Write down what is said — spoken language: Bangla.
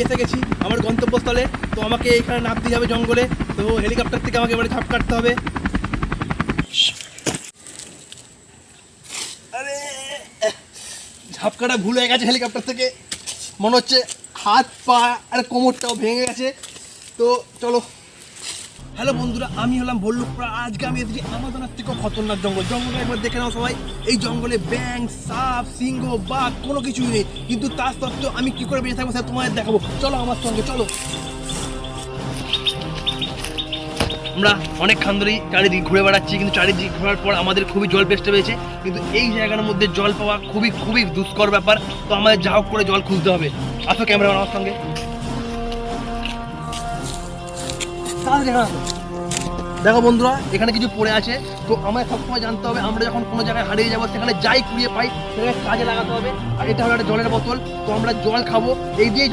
এসে গেছি আমার গন্তব্যস্থলে। তো আমাকে এখানে নামতে যাবে জঙ্গলে। তো হেলিকপ্টার থেকে আমাকে এবারে ঝাঁপ কাটতে হবে। আরে ঝাঁপ কাটা ভুল হয়ে গেছে হেলিকপ্টার থেকে, মনে হচ্ছে হাত পা আর কোমরটাও ভেঙে গেছে। তো চলো। হ্যালো বন্ধুরা, আমি হলাম ভল্লুকপাড়া। আজকে আমি এসেছি আমাজনের থেকেও খতরনাক জঙ্গল। জঙ্গলে একবার দেখে নাও সবাই। এই জঙ্গলে ব্যাঙ, সাপ, সিংহ, বাঘ কোনো কিছুই নেই, কিন্তু তার সত্ত্বেও আমি কি করে বেঁচে থাকবো সেটা তোমাদের দেখাবো। চলো আমার সঙ্গে, চলো। আমরা অনেকক্ষণ ধরেই চারিদিক ঘুরে বেড়াচ্ছি, কিন্তু চারিদিক ঘোরার পর আমাদের খুবই জল তেষ্টা পেয়েছে। কিন্তু এই জায়গার মধ্যে জল পাওয়া খুবই খুবই দুষ্কর ব্যাপার। তো আমাদের যা হোক করে জল খুঁজতে হবে। আসো ক্যামেরাম্যান আমার সঙ্গে। দেখো বন্ধুরা, এখানে কিছু পড়ে আছে। তো আমায় সবসময় জানতে হবে আমরা যখন কোনো জায়গায় হারিয়ে যাবো সেখানে যাই কুড়িয়ে পাই সেখানে কাজে লাগাতে হবে। আর এটা হলো একটা জলের বোতল। তো আমরা জল খাবো, এই দিয়েই জল